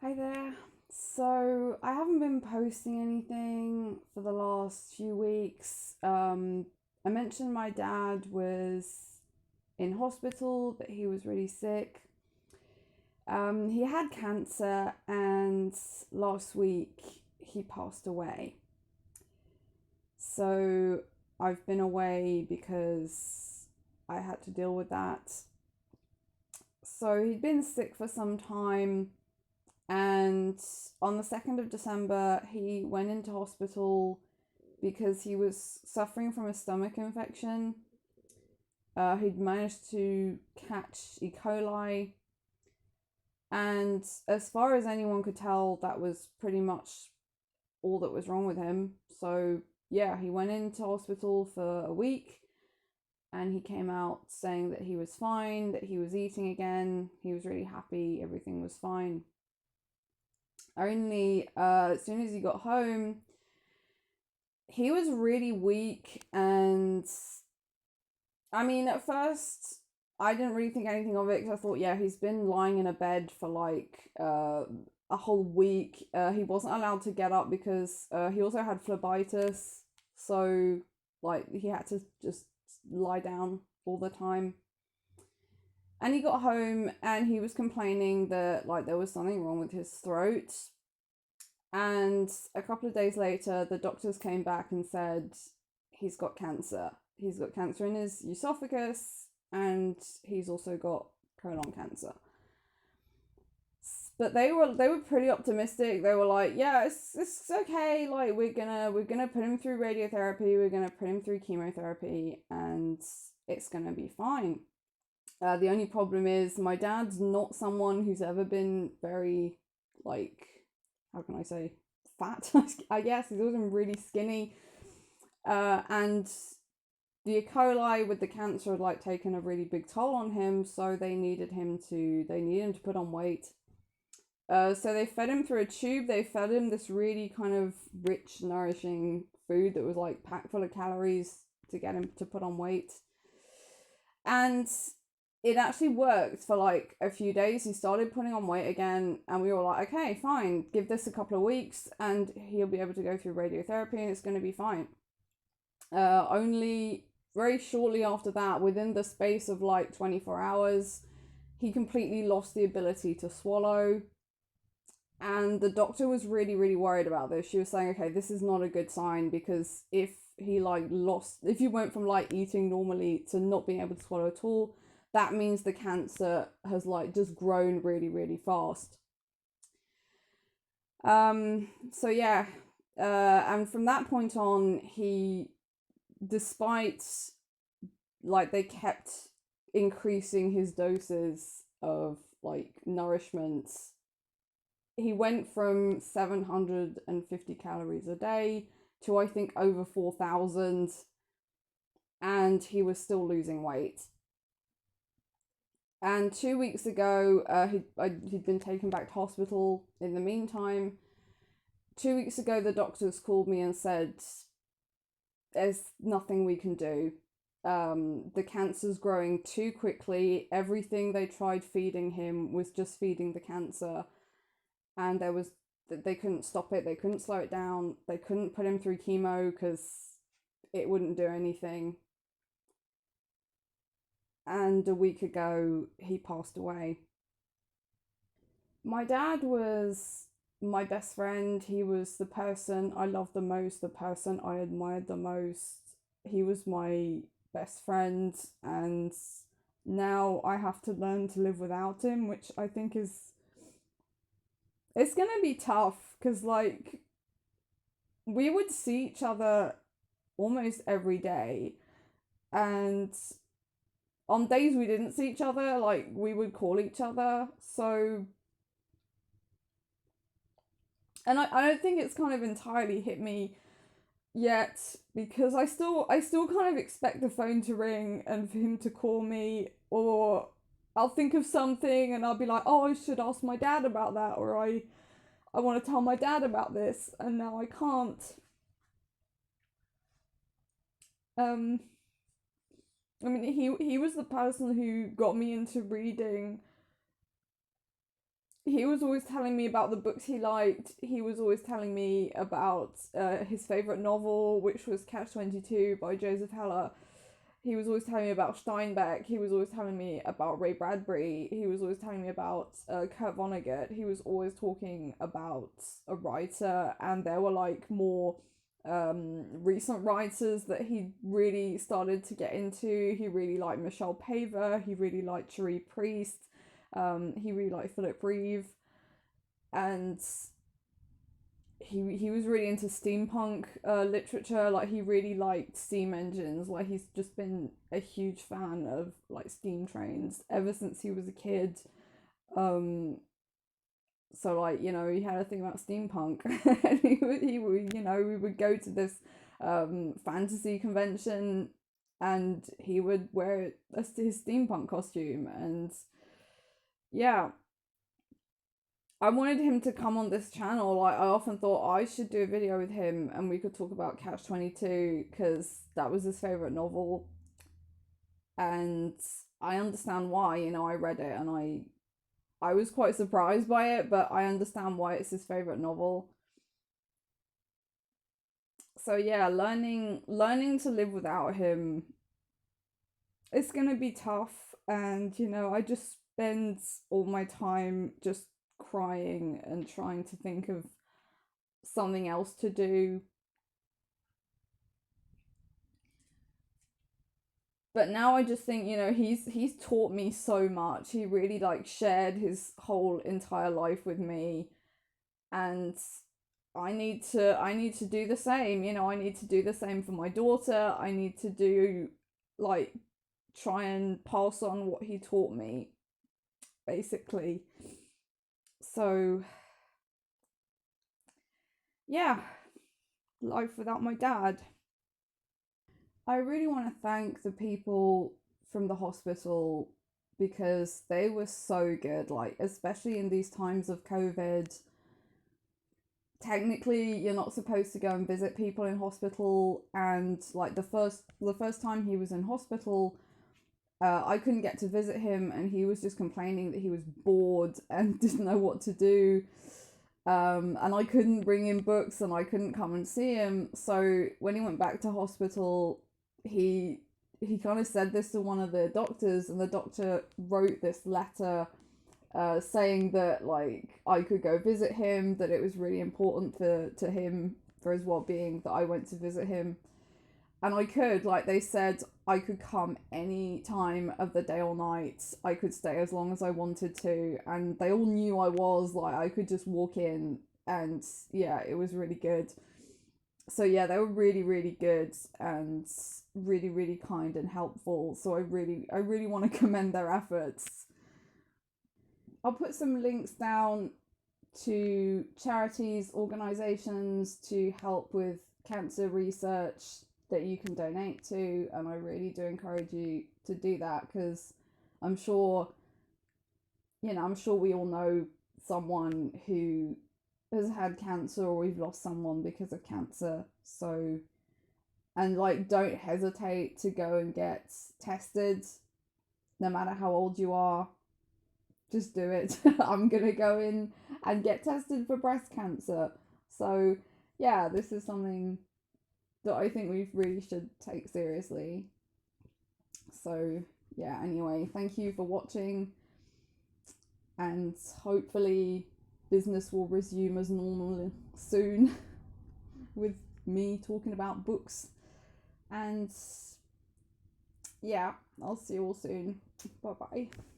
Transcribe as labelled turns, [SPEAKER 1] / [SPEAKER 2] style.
[SPEAKER 1] Hi there. So, I haven't been posting anything for the last few weeks. I mentioned my dad was in hospital, but he was really sick. He had cancer, and last week he passed away. So, I've been away because I had to deal with that. So, he'd been sick for some time. And on the 2nd of December, he went into hospital because he was suffering from a stomach infection. He'd managed to catch E. coli, and as far as anyone could tell, that was pretty much all that was wrong with him. So, yeah, he went into hospital for a week and he came out saying that he was fine, that he was eating again, he was really happy, everything was fine. Only as soon as he got home, he was really weak. And I mean, at first, I didn't really think anything of it because I thought, yeah, he's been lying in a bed for like a whole week. He wasn't allowed to get up because he also had phlebitis. So, like, he had to just lie down all the time. And he got home and he was complaining that, like, there was something wrong with his throat. And a couple of days later, the doctors came back and said he's got cancer. He's got cancer in his esophagus, and he's also got colon cancer. But they were pretty optimistic. They were like, yeah, it's okay. Like we're gonna put him through radiotherapy. We're gonna put him through chemotherapy, and it's gonna be fine. The only problem is my dad's not someone who's ever been very, like, how can I say, fat. I guess he's always been really skinny, and the E. coli with the cancer had like taken a really big toll on him. So they needed him to put on weight. So they fed him through a tube. They fed him this really kind of rich, nourishing food that was like packed full of calories to get him to put on weight. And it actually worked for like a few days. He started putting on weight again, and we were like, okay, fine, give this a couple of weeks, and he'll be able to go through radiotherapy, and it's going to be fine. Only very shortly after that, within the space of like 24 hours, he completely lost the ability to swallow. And the doctor was really, really worried about this. She was saying, okay, this is not a good sign, because if you went from like eating normally to not being able to swallow at all, that means the cancer has like just grown really, really fast. So yeah, and from that point on, despite, like, they kept increasing his doses of like nourishment, he went from 750 calories a day to, I think, over 4,000, and he was still losing weight. And 2 weeks ago, he'd been taken back to hospital in the meantime. 2 weeks ago, the doctors called me and said, there's nothing we can do. The cancer's growing too quickly. Everything they tried feeding him was just feeding the cancer. And they couldn't stop it. They couldn't slow it down. They couldn't put him through chemo because it wouldn't do anything. And a week ago, he passed away. My dad was my best friend. He was the person I loved the most, the person I admired the most. He was my best friend, and now I have to learn to live without him, which I think is it's gonna be tough because, like, we would see each other almost every day, and on days we didn't see each other, like, we would call each other. So, and I don't think it's kind of entirely hit me yet, because I still kind of expect the phone to ring and for him to call me, or I'll think of something and I'll be like, oh, I should ask my dad about that, or I want to tell my dad about this, and now I can't. Um, I mean, he was the person who got me into reading. he was always telling me about the books he liked. He was always telling me about his favourite novel, which was Catch 22 by Joseph Heller. He was always telling me about Steinbeck. He was always telling me about Ray Bradbury. He was always telling me about Kurt Vonnegut. He was always talking about a writer, and there were like more recent writers that he really started to get into. He really liked Michelle Paver. He really liked Cherie Priest. He really liked Philip Reeve, and he was really into steampunk literature. Like, he really liked steam engines. Like, he's just been a huge fan of like steam trains ever since he was a kid. So like, you know, he had a thing about steampunk, and he would, you know, we would go to this fantasy convention, and he would wear his steampunk costume. And yeah, I wanted him to come on this channel. Like, I often thought I should do a video with him and we could talk about Catch 22, because that was his favorite novel, and I understand why. You know, I read it and I was quite surprised by it, but I understand why it's his favorite novel. So yeah, learning to live without him, it's gonna be tough. And you know, I just spend all my time just crying and trying to think of something else to do. But now I just think, you know, he's taught me so much. He really like shared his whole entire life with me, and I need to do the same. You know, I need to do the same for my daughter. I need to do like try and pass on what he taught me, basically. So yeah, life without my dad. I really want to thank the people from the hospital, because they were so good, like, especially in these times of COVID. Technically, you're not supposed to go and visit people in hospital, and like the first time he was in hospital, I couldn't get to visit him, and he was just complaining that he was bored and didn't know what to do. And I couldn't bring him books, and I couldn't come and see him. So when he went back to hospital, he kind of said this to one of the doctors, and the doctor wrote this letter saying that like I could go visit him, that it was really important to him, for his well-being, that I went to visit him. And I could, like, they said I could come any time of the day or night. I could stay as long as I wanted to, and they all knew I was, like, I could just walk in, and yeah, it was really good. So yeah, they were really, really good, and really, really kind and helpful. So I really want to commend their efforts. I'll put some links down to charities, organisations to help with cancer research that you can donate to, and I really do encourage you to do that, because I'm sure, you know, I'm sure we all know someone who has had cancer, or we've lost someone because of cancer. So, and like, don't hesitate to go and get tested, no matter how old you are. Just do it. I'm gonna go in and get tested for breast cancer. So yeah, this is something that I think we really should take seriously. So yeah, anyway, thank you for watching, and hopefully business will resume as normal soon with me talking about books. And yeah, I'll see you all soon. Bye bye.